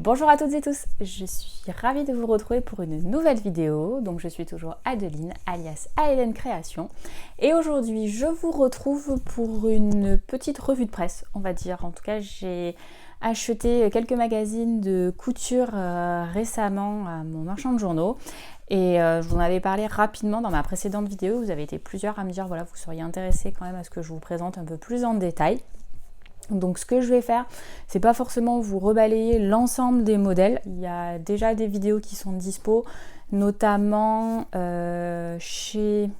Bonjour à toutes et tous, je suis ravie de vous retrouver pour une nouvelle vidéo. Donc je suis toujours Adeline alias Aeden Création et aujourd'hui je vous retrouve pour une petite revue de presse, on va dire. En tout cas j'ai acheté quelques magazines de couture récemment à mon marchand de journaux et je vous en avais parlé rapidement dans ma précédente vidéo. Vous avez été plusieurs à me dire voilà, vous seriez intéressés quand même à ce que je vous présente un peu plus en détail. Donc ce que je vais faire, c'est pas forcément vous rebalayer l'ensemble des modèles. Il y a déjà des vidéos qui sont dispo, notamment sur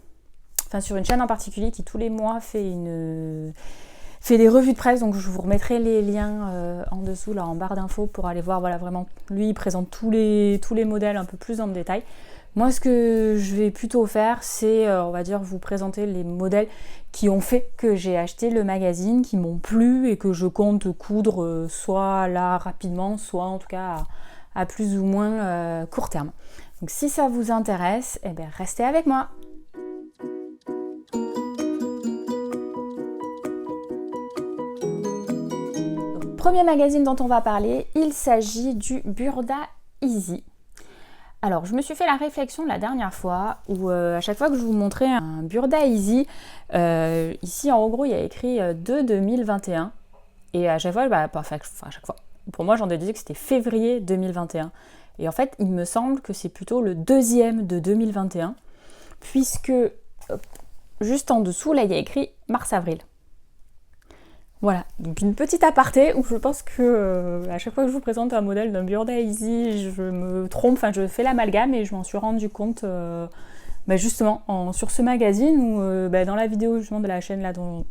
une chaîne en particulier qui tous les mois fait des revues de presse. Donc je vous remettrai les liens en dessous, là en barre d'infos, pour aller voir. Voilà, vraiment, lui il présente tous les modèles un peu plus en détail. Moi, ce que je vais plutôt faire, c'est, on va dire, vous présenter les modèles qui ont fait que j'ai acheté le magazine, qui m'ont plu et que je compte coudre soit là rapidement, soit en tout cas à plus ou moins court terme. Donc si ça vous intéresse, eh bien, restez avec moi. Donc, premier magazine dont on va parler, il s'agit du Burda Easy. Alors, je me suis fait la réflexion la dernière fois où à chaque fois que je vous montrais un Burda Easy, ici en gros il y a écrit de 2021 et à chaque fois, pour moi j'en déduisais que c'était février 2021 et en fait il me semble que c'est plutôt le deuxième de 2021 puisque juste en dessous là il y a écrit mars-avril. Voilà, donc une petite aparté où je pense que à chaque fois que je vous présente un modèle d'un Burda Easy, je me trompe, je fais l'amalgame et je m'en suis rendu compte justement sur ce magazine où dans la vidéo justement de la chaîne là dont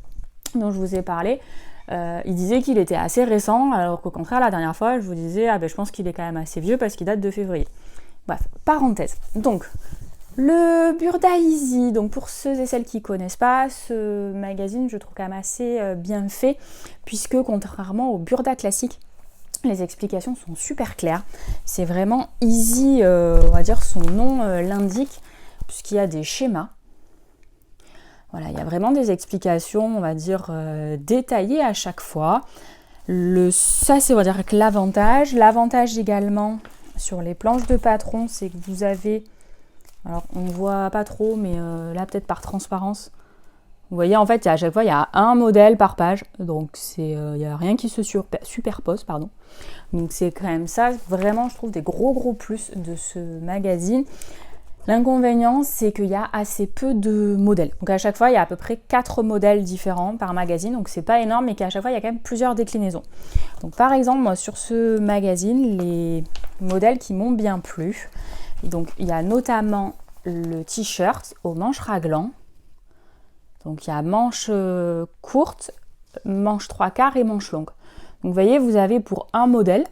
je vous ai parlé, il disait qu'il était assez récent, alors qu'au contraire la dernière fois je vous disais je pense qu'il est quand même assez vieux parce qu'il date de février. Bref, parenthèse. Donc le Burda Easy, donc pour ceux et celles qui ne connaissent pas, ce magazine je trouve quand même assez bien fait puisque contrairement au Burda classique, les explications sont super claires. C'est vraiment easy, on va dire son nom l'indique, puisqu'il y a des schémas. Voilà, il y a vraiment des explications, on va dire, détaillées à chaque fois. Ça c'est on va dire que l'avantage. L'avantage également sur les planches de patron, c'est que vous avez... Alors, on ne voit pas trop, mais là, peut-être par transparence. Vous voyez, en fait, à chaque fois, il y a un modèle par page. Donc, il n'y a rien qui se superpose, pardon. Donc, c'est quand même ça, vraiment, je trouve, des gros plus de ce magazine. L'inconvénient, c'est qu'il y a assez peu de modèles. Donc, à chaque fois, il y a à peu près 4 modèles différents par magazine. Donc, c'est pas énorme, mais qu'à chaque fois, il y a quand même plusieurs déclinaisons. Donc, par exemple, moi, sur ce magazine, les modèles qui m'ont bien plu... Donc il y a notamment le t-shirt aux manches raglan. Donc il y a manches courtes, manches 3/4 et manches longues. Donc vous voyez, vous avez pour un modèle,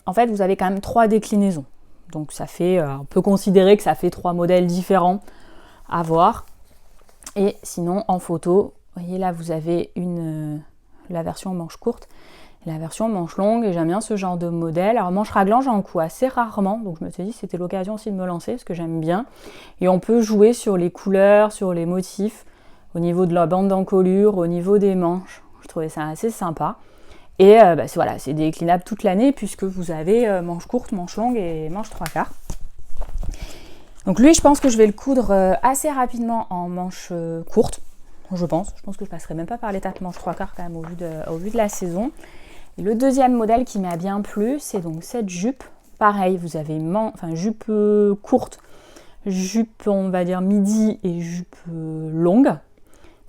en fait vous avez quand même 3 déclinaisons. Donc ça fait, on peut considérer que ça fait 3 modèles différents à voir. Et sinon en photo, vous voyez là vous avez la version manche courte. La version manche longue, et j'aime bien ce genre de modèle. Alors manche raglan, j'en couds assez rarement, donc je me suis dit que c'était l'occasion aussi de me lancer, parce que j'aime bien. Et on peut jouer sur les couleurs, sur les motifs, au niveau de la bande d'encolure, au niveau des manches. Je trouvais ça assez sympa. Et c'est déclinable toute l'année, puisque vous avez manche courte, manche longue et manche 3/4. Donc lui, je pense que je vais le coudre assez rapidement en manche courte. Je pense que je passerai même pas par l'étape manche 3/4 quand même au vu de la saison. Et le deuxième modèle qui m'a bien plu, c'est donc cette jupe. Pareil, vous avez jupe courte, jupe on va dire midi et jupe longue. Donc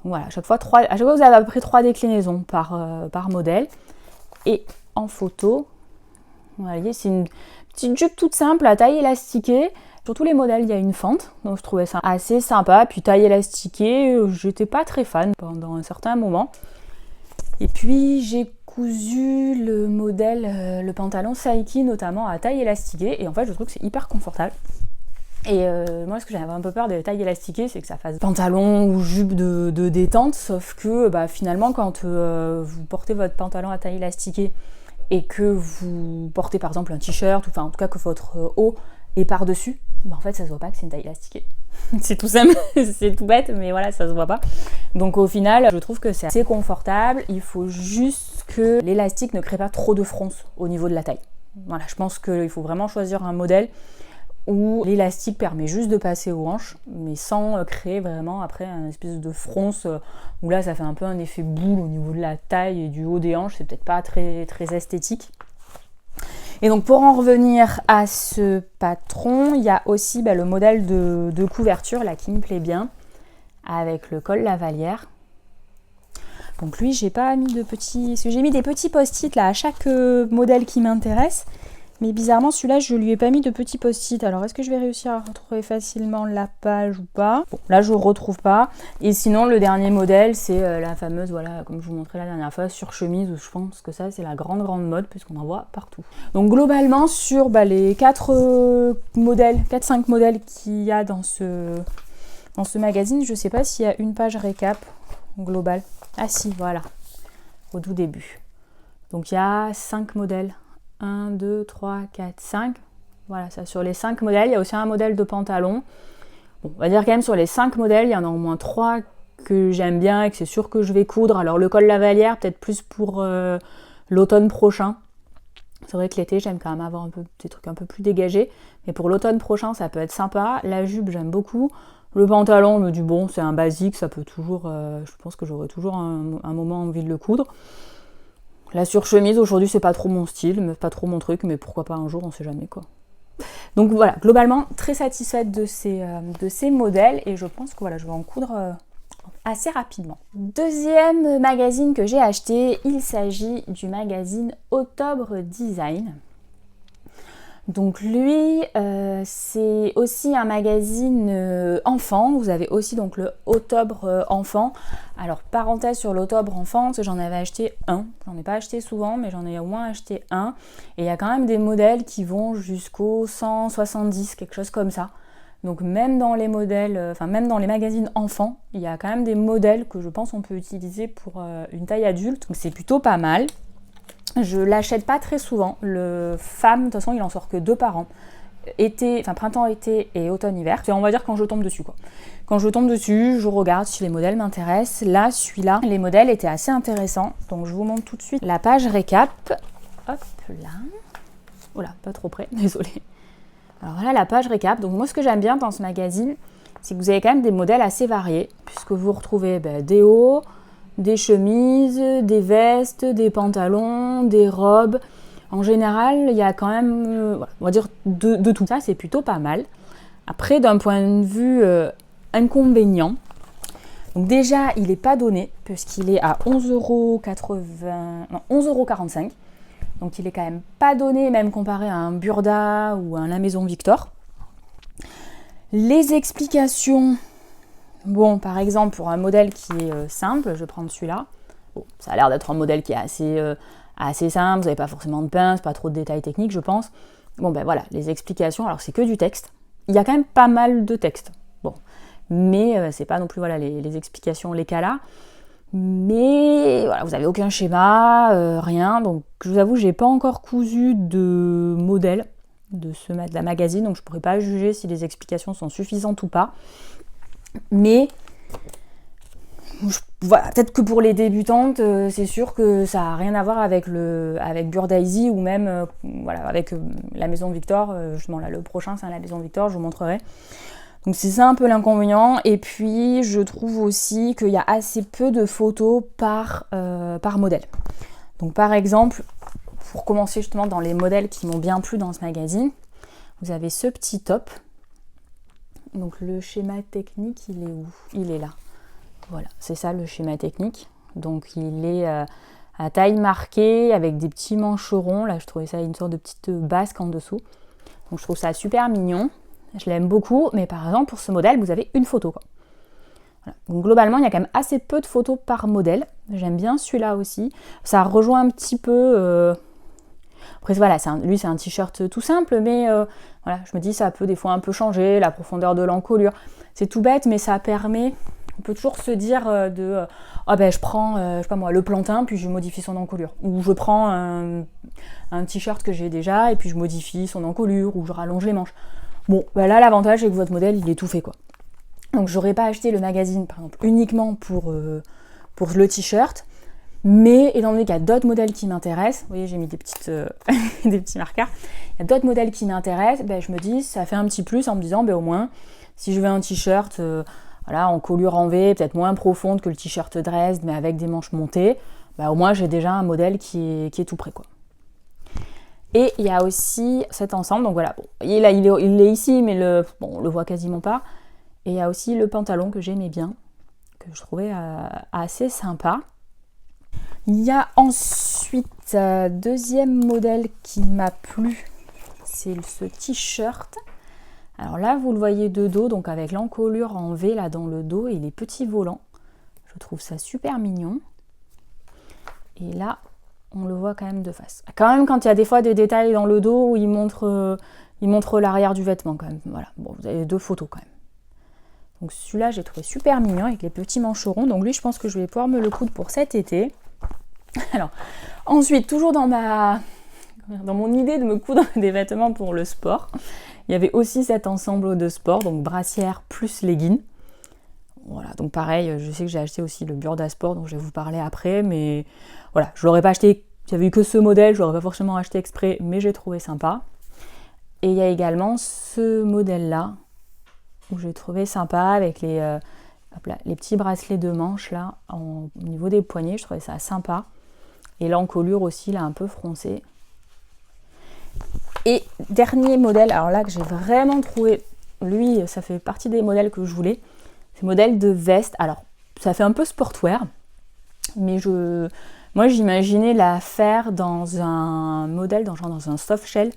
voilà, à chaque fois vous avez à peu près 3 déclinaisons par modèle. Et en photo, vous voyez, c'est une petite jupe toute simple à taille élastiquée. Sur tous les modèles, il y a une fente, donc je trouvais ça assez sympa. Puis taille élastiquée, j'étais pas très fan pendant un certain moment. Et puis j'ai cousu le pantalon Saiki notamment à taille élastiquée, et en fait je trouve que c'est hyper confortable. Et moi ce que j'avais un peu peur des tailles élastiquées, c'est que ça fasse pantalon ou jupe de détente, sauf que finalement quand vous portez votre pantalon à taille élastiquée et que vous portez par exemple un t-shirt, ou en tout cas que votre haut est par-dessus, en fait ça se voit pas que c'est une taille élastiquée. C'est tout simple, c'est tout bête, mais voilà, ça se voit pas. Donc au final, je trouve que c'est assez confortable. Il faut juste que l'élastique ne crée pas trop de fronce au niveau de la taille. Voilà, je pense qu'il faut vraiment choisir un modèle où l'élastique permet juste de passer aux hanches, mais sans créer vraiment après un espèce de fronce où là ça fait un peu un effet boule au niveau de la taille et du haut des hanches, c'est peut-être pas très, très esthétique. Et donc pour en revenir à ce patron, il y a aussi le modèle de couverture là qui me plaît bien, avec le col Lavalière. Donc lui, j'ai pas mis de petits... Parce que j'ai mis des petits post-it là à chaque modèle qui m'intéresse. Mais bizarrement, celui-là, je lui ai pas mis de petits post-it. Alors, est-ce que je vais réussir à retrouver facilement la page ou pas? Bon, là, je ne retrouve pas. Et sinon, le dernier modèle, c'est la fameuse, voilà, comme je vous montrais la dernière fois, sur chemise. Je pense que ça, c'est la grande mode, puisqu'on en voit partout. Donc, globalement, sur les 4 modèles, 4-5 modèles qu'il y a dans ce magazine, je ne sais pas s'il y a une page récap globale. Ah si, voilà, au tout début. Donc, il y a 5 modèles. 1, 2, 3, 4, 5. Voilà, ça sur les 5 modèles. Il y a aussi un modèle de pantalon. Bon, on va dire quand même sur les 5 modèles, il y en a au moins 3 que j'aime bien et que c'est sûr que je vais coudre. Alors le col Lavalière, peut-être plus pour l'automne prochain. C'est vrai que l'été, j'aime quand même avoir un peu des trucs un peu plus dégagés. Mais pour l'automne prochain, ça peut être sympa. La jupe, j'aime beaucoup. Le pantalon, on me dit bon, c'est un basique, ça peut toujours... je pense que j'aurai toujours un moment envie de le coudre. La surchemise, aujourd'hui, c'est pas trop mon style, pas trop mon truc, mais pourquoi pas un jour, on sait jamais quoi. Donc voilà, globalement, très satisfaite de ces modèles et je pense que voilà, je vais en coudre assez rapidement. Deuxième magazine que j'ai acheté, il s'agit du magazine Octobre Design. Donc lui, c'est aussi un magazine enfant. Vous avez aussi donc le Octobre enfant. Alors parenthèse sur l'Octobre enfant, parce que j'en avais acheté un. J'en ai pas acheté souvent, mais j'en ai au moins acheté un. Et il y a quand même des modèles qui vont jusqu'au 170, quelque chose comme ça. Donc même dans les modèles, même dans les magazines enfants, il y a quand même des modèles que je pense on peut utiliser pour une taille adulte. Donc c'est plutôt pas mal. Je l'achète pas très souvent. Le Femme, de toute façon, il en sort que 2 par an. Printemps-été et automne-hiver. C'est on va dire quand je tombe dessus quoi. Quand je tombe dessus, je regarde si les modèles m'intéressent. Là, celui-là, les modèles étaient assez intéressants. Donc je vous montre tout de suite la page récap. Hop là. Oh là, pas trop près, désolée. Alors voilà la page récap. Donc moi ce que j'aime bien dans ce magazine, c'est que vous avez quand même des modèles assez variés, puisque vous retrouvez des hauts, des chemises, des vestes, des pantalons, des robes. En général, il y a quand même, on va dire, de tout. Ça, c'est plutôt pas mal. Après, d'un point de vue inconvénient, donc déjà, il n'est pas donné, puisqu'il est à 11,45 €. Donc, il est quand même pas donné, même comparé à un Burda ou à la Maison Victor. Les explications... Bon, par exemple, pour un modèle qui est simple, je vais prendre celui-là. Bon, ça a l'air d'être un modèle qui est assez simple, vous n'avez pas forcément de pince, pas trop de détails techniques, je pense. Bon, ben voilà, les explications, alors c'est que du texte. Il y a quand même pas mal de texte. Bon, mais c'est pas non plus voilà, les explications, les cas là. Mais voilà, vous n'avez aucun schéma, rien. Donc, je vous avoue, j'ai pas encore cousu de modèle de la magazine, donc je pourrais pas juger si les explications sont suffisantes ou pas. Mais voilà, peut-être que pour les débutantes, c'est sûr que ça n'a rien à voir avec Burda Easy ou même voilà, avec la Maison Victor. Justement, là, le prochain, c'est la Maison Victor, je vous montrerai. Donc c'est ça un peu l'inconvénient. Et puis, je trouve aussi qu'il y a assez peu de photos par modèle. Donc par exemple, pour commencer justement dans les modèles qui m'ont bien plu dans ce magazine, vous avez ce petit top. Donc le schéma technique, il est où? Il est là. Voilà, c'est ça le schéma technique. Donc il est à taille marquée avec des petits mancherons. Là, je trouvais ça une sorte de petite basque en dessous. Donc je trouve ça super mignon. Je l'aime beaucoup. Mais par exemple, pour ce modèle, vous avez une photo, quoi. Voilà. Donc globalement, il y a quand même assez peu de photos par modèle. J'aime bien celui-là aussi. Ça rejoint un petit peu... Après voilà, lui c'est un t-shirt tout simple, mais voilà, je me dis ça peut des fois un peu changer, la profondeur de l'encolure. C'est tout bête, mais ça permet, on peut toujours se dire je prends, je sais pas moi, le plantain, puis je modifie son encolure. Ou je prends un t-shirt que j'ai déjà, et puis je modifie son encolure, ou je rallonge les manches. Bon, là l'avantage c'est que votre modèle il est tout fait quoi. Donc j'aurais pas acheté le magazine par exemple uniquement pour le t-shirt. Mais étant donné qu'il y a d'autres modèles qui m'intéressent, vous voyez, j'ai mis des petits marqueurs, il y a d'autres modèles qui m'intéressent, ben, je me dis, ça fait un petit plus en me disant, ben, au moins, si je veux un t-shirt voilà, en colure en V, peut-être moins profonde que le t-shirt Dresde, mais avec des manches montées, ben, au moins j'ai déjà un modèle qui est tout prêt, quoi. Et il y a aussi cet ensemble, donc voilà, bon, et là il est ici, mais on le voit quasiment pas. Et il y a aussi le pantalon que j'aimais bien, que je trouvais assez sympa. Il y a ensuite deuxième modèle qui m'a plu, c'est ce t-shirt. Alors là, vous le voyez de dos, donc avec l'encolure en V là dans le dos et les petits volants. Je trouve ça super mignon. Et là, on le voit quand même de face. Quand même, quand il y a des fois des détails dans le dos où il montre l'arrière du vêtement quand même. Voilà, bon, vous avez 2 photos quand même. Donc celui-là, j'ai trouvé super mignon avec les petits mancherons. Donc lui, je pense que je vais pouvoir me le coudre pour cet été. Alors, ensuite, toujours dans mon idée de me coudre des vêtements pour le sport, il y avait aussi cet ensemble de sport, donc brassière plus leggings. Voilà, donc pareil, je sais que j'ai acheté aussi le Burda Sport, dont je vais vous parler après, mais voilà, je l'aurais pas acheté, il n'y avait eu que ce modèle, je l'aurais pas forcément acheté exprès, mais j'ai trouvé sympa. Et il y a également ce modèle-là, où j'ai trouvé sympa, avec les petits bracelets de manches, là, au niveau des poignets, je trouvais ça sympa. Et l'encolure aussi, là, un peu froncée. Et dernier modèle, alors là, que j'ai vraiment trouvé, lui, ça fait partie des modèles que je voulais, c'est le modèle de veste. Alors, ça fait un peu sportwear, mais moi, j'imaginais la faire dans un modèle, dans un soft shell,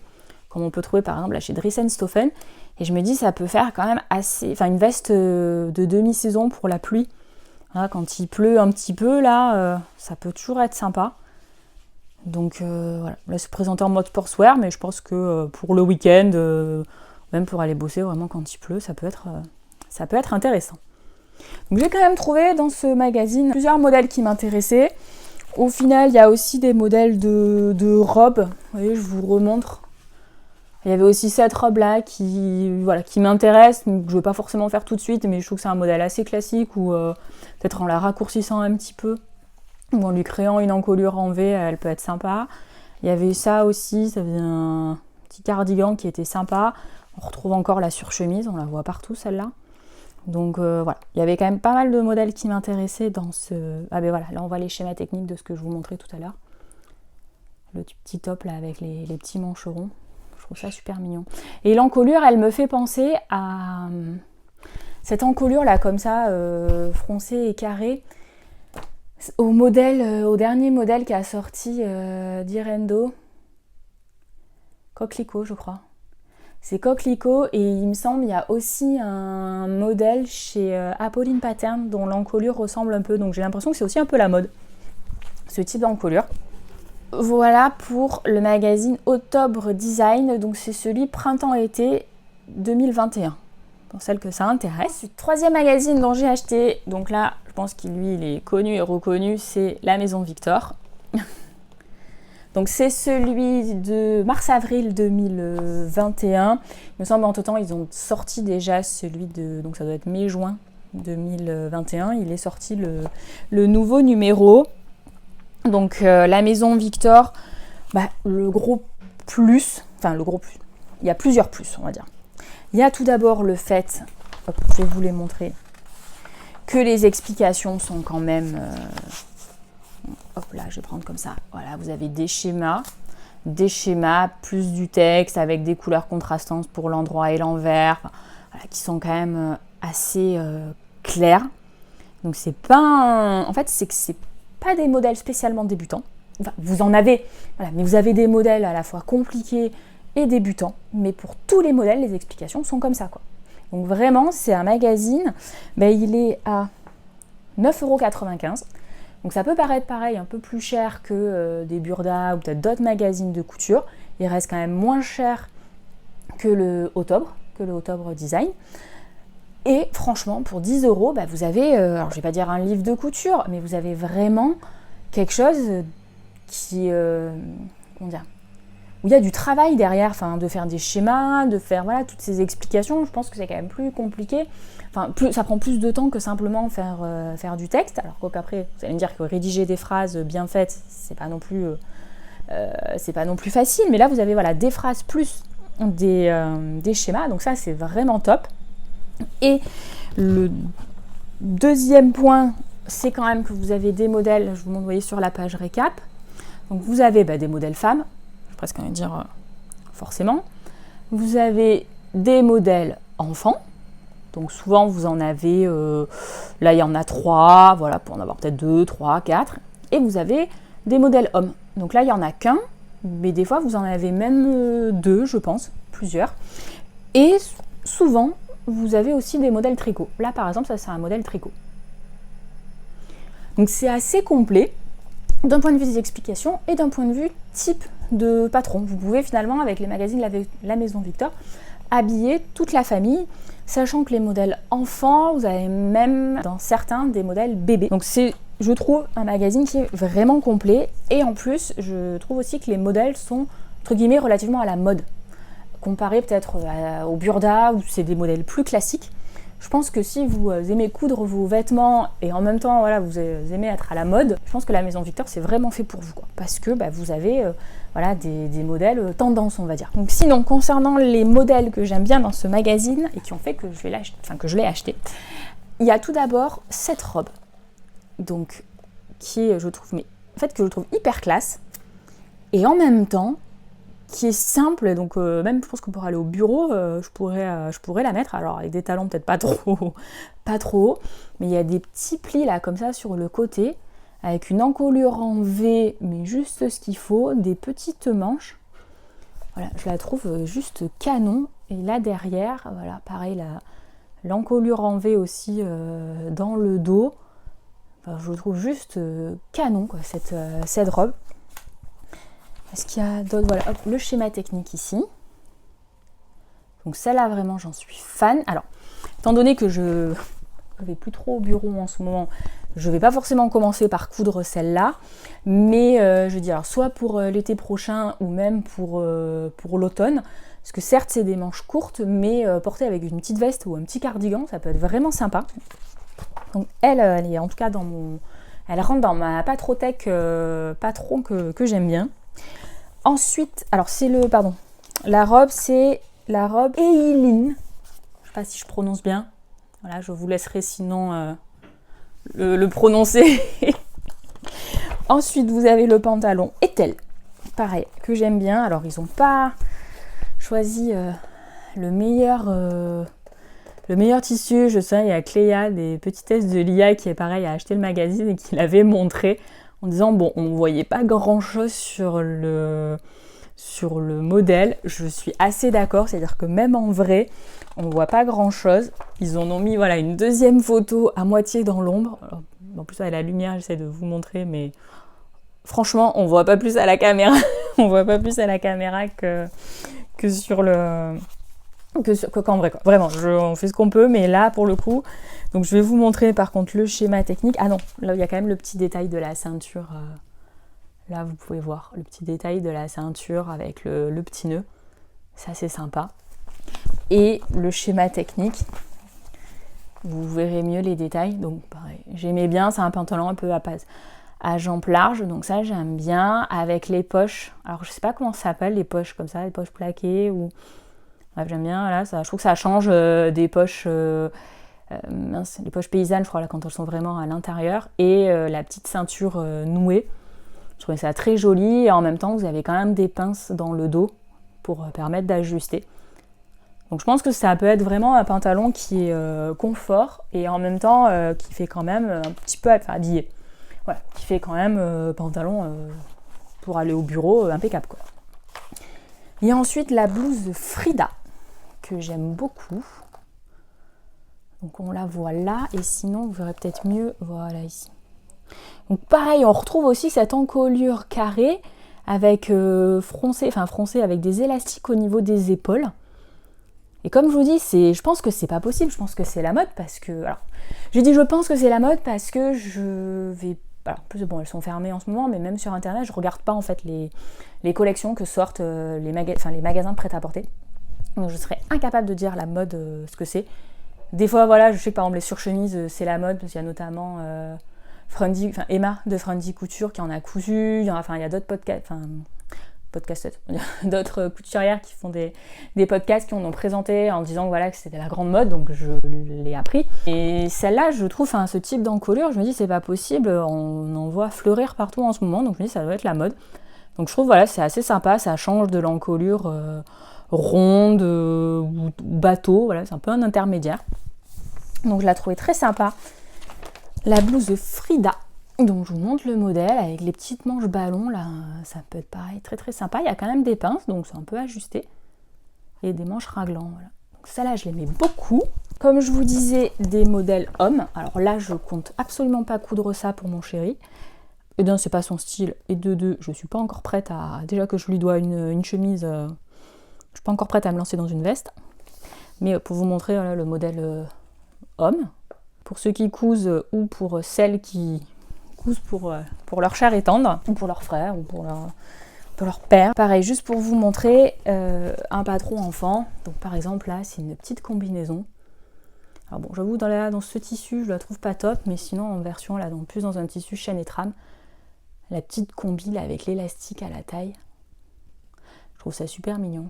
comme on peut trouver par exemple là chez Dries & Stoffen. Et je me dis, ça peut faire quand même une veste de demi-saison pour la pluie. Voilà, quand il pleut un petit peu, là, ça peut toujours être sympa. Donc voilà, là c'est présenté en mode sportswear, mais je pense que pour le week-end, même pour aller bosser vraiment quand il pleut, ça peut être intéressant. Donc j'ai quand même trouvé dans ce magazine plusieurs modèles qui m'intéressaient. Au final, il y a aussi des modèles de robes. Vous voyez, je vous remontre. Il y avait aussi cette robe-là qui m'intéresse, que je ne vais pas forcément faire tout de suite, mais je trouve que c'est un modèle assez classique, ou peut-être en la raccourcissant un petit peu, ou en lui créant une encolure en V, elle peut être sympa. Il y avait ça aussi, ça faisait un petit cardigan qui était sympa. On retrouve encore la surchemise, on la voit partout celle-là. Donc voilà, il y avait quand même pas mal de modèles qui m'intéressaient dans ce... Ah ben voilà, là on voit les schémas techniques de ce que je vous montrais tout à l'heure. Le petit top là avec les petits mancherons. Je trouve ça super mignon. Et l'encolure, elle me fait penser à cette encolure là comme ça, froncée et carrée, au dernier modèle qui a sorti d'Irendo. Coquelicot, je crois. C'est Coquelicot, et il me semble il y a aussi un modèle chez Apolline Pattern dont l'encolure ressemble un peu. Donc j'ai l'impression que c'est aussi un peu la mode, ce type d'encolure. Voilà pour le magazine Octobre Design, donc c'est celui printemps-été 2021, pour celles que ça intéresse. Le troisième magazine dont j'ai acheté, donc là je pense qu'il est connu et reconnu, c'est La Maison Victor. Donc c'est celui de mars-avril 2021. Il me semble entre-temps ils ont sorti déjà celui de, donc ça doit être mai-juin 2021. Il est sorti le nouveau numéro. Donc la Maison Victor, le gros plus, il y a plusieurs plus on va dire. Il y a tout d'abord le fait, je vais vous les montrer, que les explications sont quand même... hop là, je vais prendre comme ça. Voilà, vous avez des schémas, plus du texte avec des couleurs contrastantes pour l'endroit et l'envers, voilà, qui sont quand même assez clairs. Donc c'est pas en fait, c'est que c'est pas des modèles spécialement débutants. Enfin, vous en avez, voilà, mais vous avez des modèles à la fois compliqués et débutants. Mais pour tous les modèles, les explications sont comme ça, quoi. Donc vraiment, c'est un magazine, il est à 9,95 €. Donc ça peut paraître pareil, un peu plus cher que des Burda ou peut-être d'autres magazines de couture. Il reste quand même moins cher que le Octobre Design. Et franchement, pour 10 €, vous avez, alors je vais pas dire un livre de couture, mais vous avez vraiment quelque chose qui, où il y a du travail derrière, enfin de faire des schémas, de faire voilà toutes ces explications. Je pense que c'est quand même plus compliqué. Enfin, ça prend plus de temps que simplement faire du texte. Alors qu'après, vous allez me dire que rédiger des phrases bien faites, c'est pas non plus facile. Mais là, vous avez voilà des phrases plus des schémas. Donc ça, c'est vraiment top. Et le deuxième point, c'est quand même que vous avez des modèles. Je vous montre, vous voyez sur la page récap. Donc vous avez des modèles femmes. Je vais presque envie de dire forcément. Vous avez des modèles enfants. Donc souvent vous en avez, là il y en a 3, voilà, pour en avoir peut-être 2, 3, 4. Et vous avez des modèles hommes. Donc là il n'y en a qu'un, mais des fois vous en avez même 2, je pense, plusieurs. Et souvent vous avez aussi des modèles tricot. Là par exemple ça c'est un modèle tricot. Donc c'est assez complet d'un point de vue des explications et d'un point de vue type de patron. Vous pouvez finalement avec les magazines La Maison Victor habiller toute la famille, sachant que les modèles enfants, vous avez même dans certains des modèles bébés. Donc c'est, je trouve, un magazine qui est vraiment complet. Et en plus, je trouve aussi que les modèles sont, entre guillemets, relativement à la mode. Comparé peut-être au Burda, où c'est des modèles plus classiques. Je pense que si vous aimez coudre vos vêtements et en même temps voilà, vous aimez être à la mode, je pense que la Maison Victor c'est vraiment fait pour vous, quoi. Parce que vous avez voilà, des modèles tendance, on va dire. Donc sinon, concernant les modèles que j'aime bien dans ce magazine et qui ont fait que je l'ai acheté, il y a tout d'abord cette robe, donc qui est, je trouve, que je trouve hyper classe et en même temps qui est simple, donc même je pense que pour aller au bureau, je pourrais la mettre, alors avec des talons peut-être pas trop haut, mais il y a des petits plis là comme ça sur le côté, avec une encolure en V, mais juste ce qu'il faut, des petites manches. Voilà, je la trouve juste canon. Et là derrière, voilà, pareil, l'encolure en V aussi dans le dos. Enfin, je trouve juste canon, quoi, cette robe. Est-ce qu'il y a d'autres? Voilà, hop, le schéma technique ici. Donc celle-là, vraiment, j'en suis fan. Alors, étant donné que je ne vais plus trop au bureau en ce moment, je ne vais pas forcément commencer par coudre celle-là. Mais je dis alors, soit pour l'été prochain ou même pour l'automne. Parce que certes, c'est des manches courtes, mais portées avec une petite veste ou un petit cardigan, ça peut être vraiment sympa. Donc elle est en tout cas elle rentre dans ma Patrotech patron que j'aime bien. Ensuite, alors la robe, c'est la robe Eileen. Je ne sais pas si je prononce bien. Voilà, je vous laisserai sinon le prononcer. Ensuite, vous avez le pantalon Ethel. Pareil, que j'aime bien. Alors, ils n'ont pas choisi le meilleur tissu. Je sais, il y a Cléa des petitesses de l'IA qui est pareil, a acheté le magazine et qui l'avait montré en disant bon, on ne voyait pas grand chose sur le modèle. Je suis assez d'accord, c'est-à-dire que même en vrai, on ne voit pas grand chose. Ils en ont mis voilà, une deuxième photo à moitié dans l'ombre. Alors, en plus avec la lumière, j'essaie de vous montrer, mais franchement, on ne voit pas plus à la caméra. On voit pas plus à la caméra que sur le... qu'en vrai, quoi. Vraiment, on fait ce qu'on peut, mais là, pour le coup... Donc, je vais vous montrer, par contre, le schéma technique. Ah non, là, il y a quand même le petit détail de la ceinture. Là, vous pouvez voir le petit détail de la ceinture avec le petit nœud. Ça, c'est sympa. Et le schéma technique, vous verrez mieux les détails. Donc, pareil, j'aimais bien. C'est un pantalon un peu à jambes larges. Donc, ça, j'aime bien. Avec les poches. Alors, je sais pas comment ça s'appelle, les poches comme ça, les poches plaquées ou... Bref, j'aime bien. Là, je trouve que ça change des poches... les poches paysannes, je crois, là, quand elles sont vraiment à l'intérieur, et la petite ceinture nouée. Je trouvais ça très joli, et en même temps, vous avez quand même des pinces dans le dos pour permettre d'ajuster. Donc je pense que ça peut être vraiment un pantalon qui est confort, et en même temps, qui fait quand même un petit peu habillé. Voilà, qui fait quand même pantalon pour aller au bureau, impeccable, quoi. Il y a ensuite la blouse de Frida, que j'aime beaucoup. Donc on la voit là, et sinon vous verrez peut-être mieux, voilà ici. Donc pareil, on retrouve aussi cette encolure carrée avec froncée avec des élastiques au niveau des épaules. Et comme je vous dis, je pense que c'est pas possible, je pense que c'est la mode parce que... Alors, je dis je pense que c'est la mode parce que je vais Alors, en plus, bon, elles sont fermées en ce moment, mais même sur internet, je regarde pas en fait les collections que sortent les magasins de prêt-à-porter. Donc je serais incapable de dire la mode, ce que c'est. Des fois, voilà, je sais que par exemple les surchemises, c'est la mode, parce qu'il y a notamment Emma de Friendly Couture qui en a cousu, il y a d'autres d'autres couturières qui font des podcasts qui en ont présenté en disant que c'était la grande mode, donc je l'ai appris. Et celle-là, je trouve, ce type d'encolure, je me dis c'est pas possible, on en voit fleurir partout en ce moment, donc je me dis ça doit être la mode. Donc je trouve c'est assez sympa, ça change de l'encolure ronde ou bateau, voilà, c'est un peu un intermédiaire. Donc je la trouvais très sympa. La blouse Frida. Donc je vous montre le modèle avec les petites manches ballons là, ça peut être pareil, très très sympa. Il y a quand même des pinces, donc c'est un peu ajusté. Et des manches raglan, voilà. Donc celle-là, je l'aimais beaucoup. Comme je vous disais, des modèles hommes. Alors là, je compte absolument pas coudre ça pour mon chéri. Et d'un, c'est pas son style. Et de deux, je suis pas encore prête à... Déjà que je lui dois une chemise, je suis pas encore prête à me lancer dans une veste. Mais pour vous montrer le modèle homme. Pour ceux qui cousent ou pour celles qui cousent pour leur chair et tendre, ou pour leurs frères, ou pour leur père. Pareil, juste pour vous montrer un patron enfant. Donc par exemple là, c'est une petite combinaison. Alors bon, j'avoue, dans ce tissu, je la trouve pas top, mais sinon en version là, plus dans un tissu chaîne et trame, la petite combi là, avec l'élastique à la taille. Je trouve ça super mignon.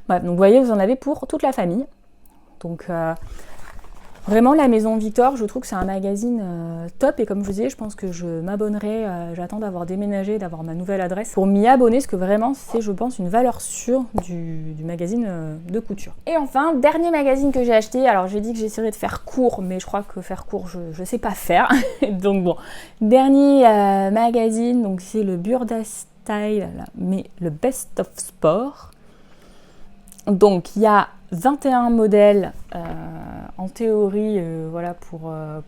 Bref, donc vous voyez, vous en avez pour toute la famille. Donc vraiment, la Maison Victor, je trouve que c'est un magazine top. Et comme je vous disais, je pense que je m'abonnerai. J'attends d'avoir déménagé, d'avoir ma nouvelle adresse pour m'y abonner. Parce que vraiment, c'est, je pense, une valeur sûre du magazine de couture. Et enfin, dernier magazine que j'ai acheté. Alors, j'ai dit que j'essaierais de faire court, mais je crois que faire court, je sais pas faire. Donc bon, dernier magazine, donc c'est le Burda Style, là, mais le Best of Sport. Donc, il y a 21 modèles en théorie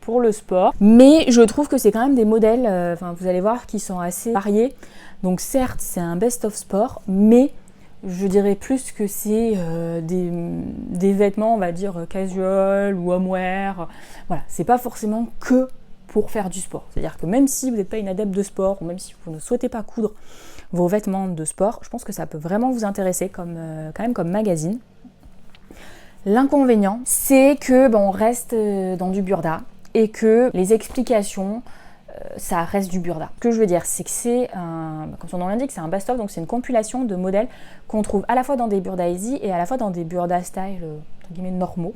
pour le sport. Mais je trouve que c'est quand même des modèles, vous allez voir, qui sont assez variés. Donc certes, c'est un best-of sport, mais je dirais plus que c'est des vêtements, on va dire, casual ou homeware. Voilà, c'est pas forcément que pour faire du sport. C'est-à-dire que même si vous n'êtes pas une adepte de sport, ou même si vous ne souhaitez pas coudre vos vêtements de sport, je pense que ça peut vraiment vous intéresser quand même comme magazine. L'inconvénient, c'est que on reste dans du burda et que les explications, ça reste du burda. Ce que je veux dire, c'est que c'est comme son nom l'indique, c'est un best-of, donc c'est une compilation de modèles qu'on trouve à la fois dans des burda easy et à la fois dans des burda style entre guillemets normaux.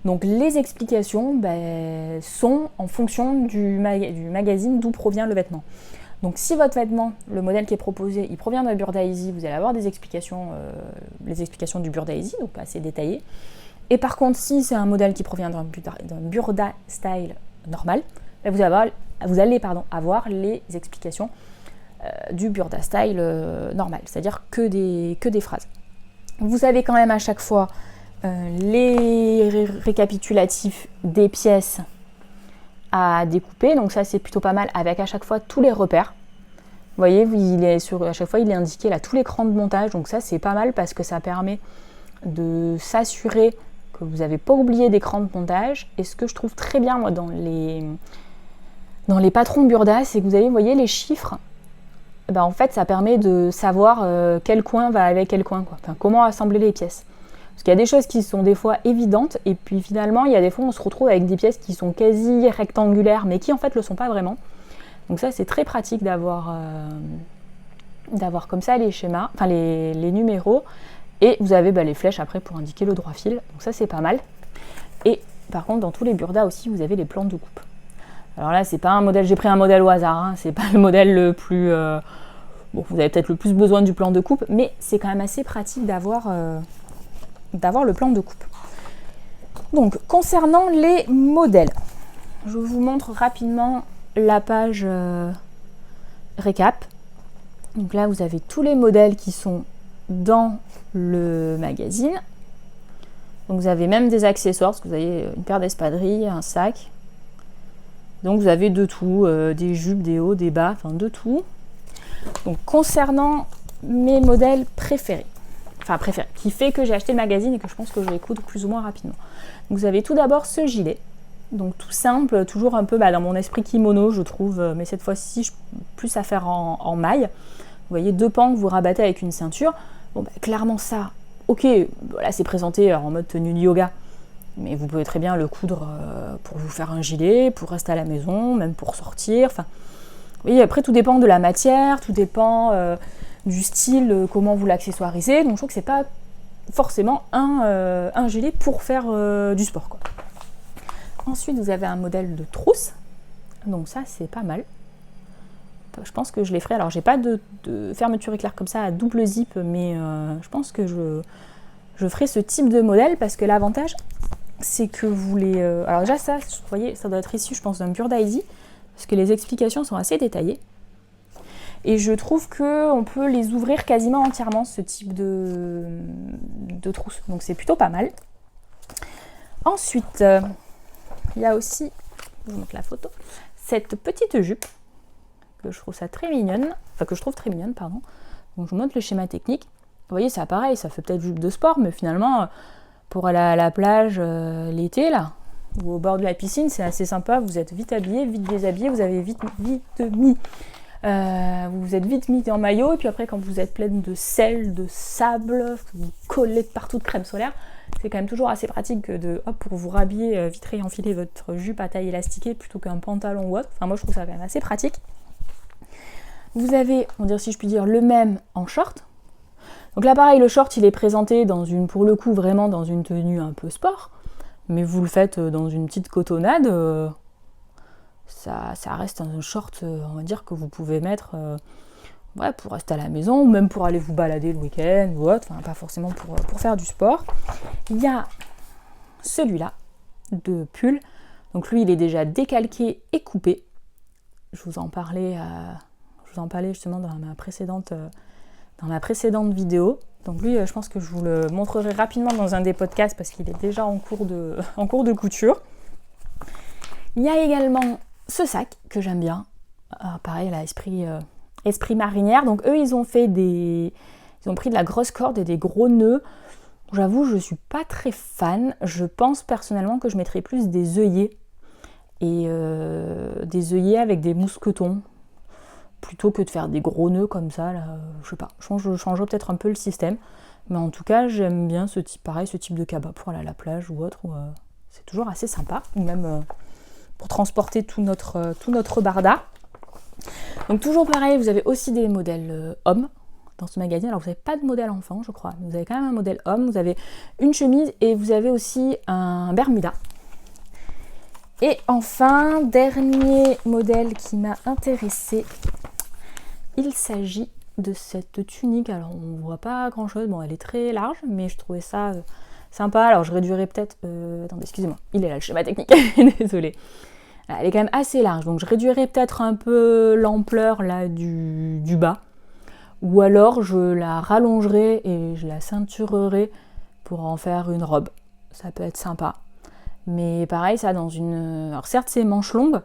Donc les explications sont en fonction du magazine d'où provient le vêtement. Donc si votre vêtement, le modèle qui est proposé, il provient d'un Burda Easy, vous allez avoir des explications, les explications du Burda Easy, donc assez détaillées. Et par contre, si c'est un modèle qui provient d'un Burda Style normal, vous allez avoir les explications du Burda Style normal, c'est-à-dire que des phrases. Vous avez quand même à chaque fois les récapitulatifs des pièces à découper, donc ça c'est plutôt pas mal, avec à chaque fois tous les repères. Vous voyez, à chaque fois il est indiqué là tout l'écran de montage, donc ça c'est pas mal parce que ça permet de s'assurer que vous n'avez pas oublié d'écran de montage. Et ce que je trouve très bien moi dans les patrons Burda, c'est que vous voyez les chiffres, en fait ça permet de savoir quel coin va avec quel coin, quoi. Enfin, comment assembler les pièces. Parce qu'il y a des choses qui sont des fois évidentes, et puis finalement, il y a des fois, on se retrouve avec des pièces qui sont quasi rectangulaires, mais qui en fait le sont pas vraiment. Donc ça, c'est très pratique d'avoir comme ça les schémas, enfin les numéros, et vous avez les flèches après pour indiquer le droit fil. Donc ça, c'est pas mal. Et par contre, dans tous les burdas aussi, vous avez les plans de coupe. Alors là, c'est pas un modèle, j'ai pris un modèle au hasard, hein, c'est pas le modèle le plus... vous avez peut-être le plus besoin du plan de coupe, mais c'est quand même assez pratique d'avoir le plan de coupe. Donc, concernant les modèles, je vous montre rapidement la page récap. Donc là, vous avez tous les modèles qui sont dans le magazine. Donc, vous avez même des accessoires, parce que vous avez une paire d'espadrilles, un sac. Donc, vous avez de tout, des jupes, des hauts, des bas, enfin de tout. Donc, concernant mes modèles préférés, qui fait que j'ai acheté le magazine et que je pense que je vais coudre plus ou moins rapidement. Donc, vous avez tout d'abord ce gilet. Donc tout simple, toujours un peu dans mon esprit kimono je trouve, mais cette fois-ci plus à faire en maille. Vous voyez 2 pans que vous rabattez avec une ceinture. Bon clairement ça, ok, là c'est présenté en mode tenue de yoga, mais vous pouvez très bien le coudre pour vous faire un gilet, pour rester à la maison, même pour sortir. Enfin, oui, après tout dépend de la matière, tout dépend du style, comment vous l'accessoirisez. Donc je trouve que c'est pas forcément un gilet pour faire du sport, quoi. Ensuite, vous avez un modèle de trousse. Donc ça, c'est pas mal. Je pense que je les ferai. Alors, j'ai pas de fermeture éclair comme ça à double zip, mais je pense que je ferai ce type de modèle parce que l'avantage, c'est que vous les... alors déjà, ça, vous voyez, ça doit être issu, je pense, d'un Burda Easy parce que les explications sont assez détaillées. Et je trouve qu'on peut les ouvrir quasiment entièrement, ce type de trousse. Donc, c'est plutôt pas mal. Ensuite... il y a aussi, je vous montre la photo, cette petite jupe que je trouve très mignonne, pardon. Donc je vous montre le schéma technique. Vous voyez, c'est pareil, ça fait peut-être jupe de sport, mais finalement, pour aller à la plage l'été, là, ou au bord de la piscine, c'est assez sympa. Vous êtes vite habillé, vite déshabillé, vous avez vite mis, vous êtes vite mis en maillot, et puis après, quand vous êtes pleine de sel, de sable, vous collez partout de crème solaire. C'est quand même toujours assez pratique pour vous rhabiller, vite réenfiler votre jupe à taille élastiquée plutôt qu'un pantalon ou autre. Enfin, moi, je trouve ça quand même assez pratique. Vous avez, on dirait si je puis dire, le même en short. Donc là, pareil, le short, il est présenté pour le coup, vraiment dans une tenue un peu sport. Mais vous le faites dans une petite cotonnade. Ça reste un short, on va dire, que vous pouvez mettre... pour rester à la maison ou même pour aller vous balader le week-end ou autre, enfin pas forcément pour faire du sport. Il y a celui-là de pull, donc lui il est déjà décalqué et coupé. Je vous en parlais justement dans ma précédente vidéo. Donc lui je pense que je vous le montrerai rapidement dans un des podcasts parce qu'il est déjà en cours de couture. Il y a également ce sac que j'aime bien. Pareil, là, esprit marinière. Donc eux, ils ont pris de la grosse corde et des gros nœuds. J'avoue, je suis pas très fan. Je pense personnellement que je mettrais plus des œillets. Et des œillets avec des mousquetons. Plutôt que de faire des gros nœuds comme ça. Là, je sais pas. Je changerais peut-être un peu le système. Mais en tout cas, j'aime bien ce type de cabas pour aller à la plage ou autre. C'est toujours assez sympa. Ou même pour transporter tout notre barda. Donc toujours pareil, vous avez aussi des modèles hommes dans ce magazine. Alors vous n'avez pas de modèle enfant, je crois, mais vous avez quand même un modèle homme. Vous avez une chemise et vous avez aussi un bermuda. Et enfin, dernier modèle qui m'a intéressée, il s'agit de cette tunique. Alors on voit pas grand chose, bon elle est très large, mais je trouvais ça sympa. Alors je réduirais peut-être... attendez, excusez-moi, il est là le schéma technique, désolée. Elle est quand même assez large, donc je réduirais peut-être un peu l'ampleur là du bas. Ou alors je la rallongerai et je la ceinturerai pour en faire une robe. Ça peut être sympa. Mais pareil, ça dans une... Alors certes c'est manches longues,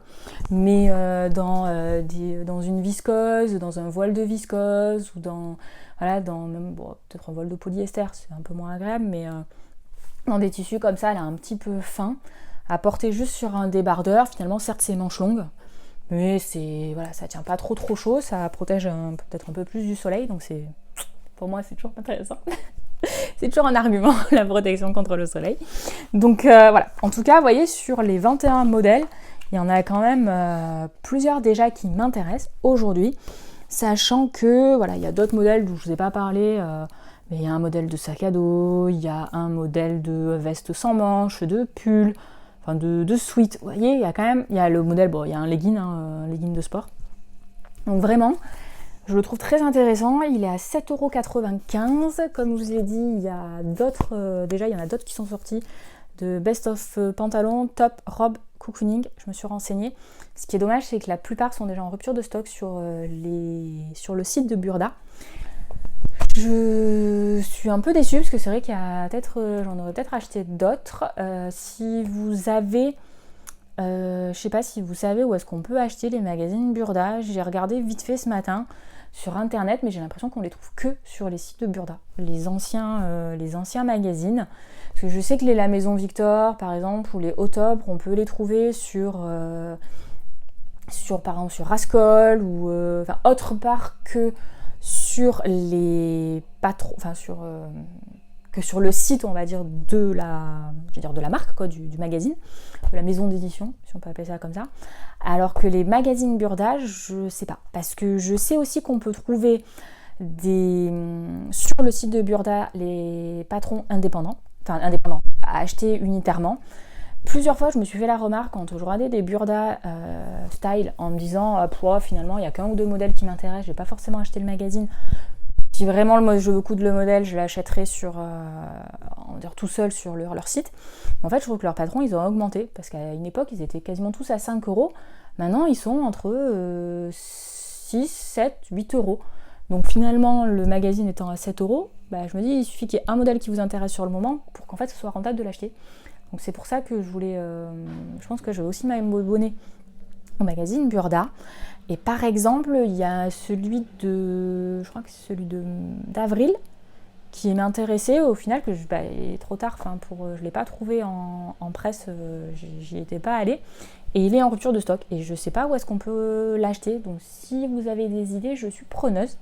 mais dans une viscose, dans un voile de viscose, ou même peut-être un voile de polyester, c'est un peu moins agréable, mais dans des tissus comme ça, là, un petit peu fin, à porter juste sur un débardeur. Finalement, certes, c'est manches longues, mais ça tient pas trop chaud, ça protège peut-être un peu plus du soleil, donc pour moi, c'est toujours intéressant. C'est toujours un argument, la protection contre le soleil. Donc voilà, en tout cas, vous voyez, sur les 21 modèles, il y en a quand même plusieurs déjà qui m'intéressent aujourd'hui, sachant que, il y a d'autres modèles dont je ne vous ai pas parlé, mais il y a un modèle de sac à dos, il y a un modèle de veste sans manches, de pull, de sweat. Vous voyez, il y a le modèle, il y a un legging de sport. Donc vraiment, je le trouve très intéressant. Il est à 7,95 €. Comme je vous ai dit, il y en a d'autres qui sont sortis de best of pantalons, top, robe, cocooning. Je me suis renseignée. Ce qui est dommage, c'est que la plupart sont déjà en rupture de stock sur le site de Burda. Je suis un peu déçue parce que c'est vrai qu'il y a j'en aurais peut-être acheté d'autres. Si vous avez, je sais pas si vous savez où est-ce qu'on peut acheter les magazines Burda. J'ai regardé vite fait ce matin sur internet, mais j'ai l'impression qu'on les trouve que sur les sites de Burda, les anciens magazines. Parce que je sais que la Maison Victor, par exemple, ou les Octobre, on peut les trouver par exemple sur Rascol ou autre part que sur les patrons, que sur le site, on va dire, de la marque, quoi, du magazine, de la maison d'édition, si on peut appeler ça comme ça. Alors que les magazines Burda, je sais pas. Parce que je sais aussi qu'on peut trouver sur le site de Burda les patrons indépendants, à acheter unitairement. Plusieurs fois, je me suis fait la remarque quand je regardais des Burda style en me disant finalement, il n'y a qu'un ou deux modèles qui m'intéressent, je vais pas forcément acheter le magazine. Si vraiment je veux coudre le modèle, je l'achèterai tout seul sur leur site. Mais en fait, je trouve que leurs patrons, ils ont augmenté. Parce qu'à une époque, ils étaient quasiment tous à 5 €. Maintenant, ils sont entre 6, 7, 8 €. Donc finalement, le magazine étant à 7 €, je me dis, il suffit qu'il y ait un modèle qui vous intéresse sur le moment pour qu'en fait, ce soit rentable de l'acheter. Donc c'est pour ça que je pense que je vais aussi m'abonner au magazine Burda. Et par exemple, il y a celui d'avril qui m'intéressait au final, que il est trop tard, je ne l'ai pas trouvé en presse, j'y étais pas allée. Et il est en rupture de stock et je ne sais pas où est-ce qu'on peut l'acheter. Donc si vous avez des idées, je suis preneuse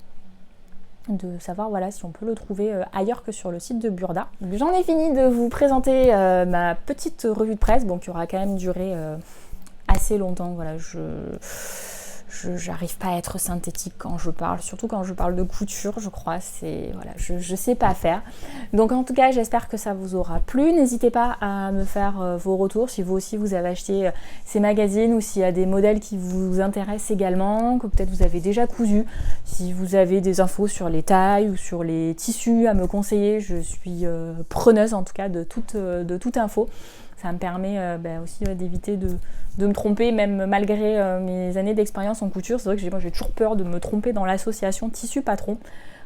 de savoir si on peut le trouver ailleurs que sur le site de Burda. J'en ai fini de vous présenter ma petite revue de presse, qui aura quand même duré assez longtemps. Voilà, j'arrive pas à être synthétique quand je parle, surtout quand je parle de couture, je crois, je sais pas faire. Donc en tout cas, j'espère que ça vous aura plu. N'hésitez pas à me faire vos retours si vous aussi vous avez acheté ces magazines ou s'il y a des modèles qui vous intéressent également, que peut-être vous avez déjà cousu. Si vous avez des infos sur les tailles ou sur les tissus à me conseiller, je suis preneuse en tout cas de toute info. Ça me permet aussi d'éviter de me tromper, même malgré mes années d'expérience en couture. C'est vrai que j'ai toujours peur de me tromper dans l'association tissu patron.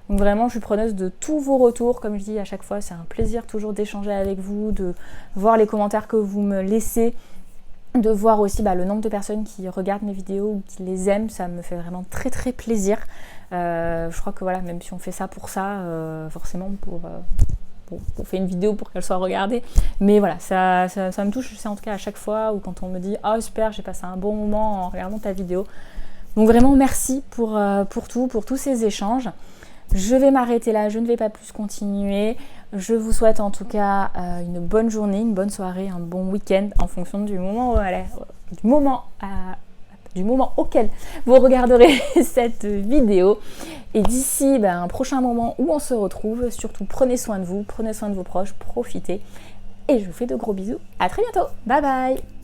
Donc vraiment, je suis preneuse de tous vos retours. Comme je dis à chaque fois, c'est un plaisir toujours d'échanger avec vous, de voir les commentaires que vous me laissez, de voir aussi le nombre de personnes qui regardent mes vidéos ou qui les aiment. Ça me fait vraiment très très plaisir. Je crois que même si on fait ça pour ça, forcément on fait une vidéo pour qu'elle soit regardée, mais voilà, ça me touche, je sais en tout cas à chaque fois, ou quand on me dit « Oh super, j'ai passé un bon moment en regardant ta vidéo ». Donc vraiment merci pour tous ces échanges. Je vais m'arrêter là, je ne vais pas plus continuer. Je vous souhaite en tout cas une bonne journée, une bonne soirée, un bon week-end en fonction du moment auquel vous regarderez cette vidéo. Et d'ici un prochain moment où on se retrouve, surtout prenez soin de vous, prenez soin de vos proches, profitez. Et je vous fais de gros bisous. À très bientôt. Bye bye.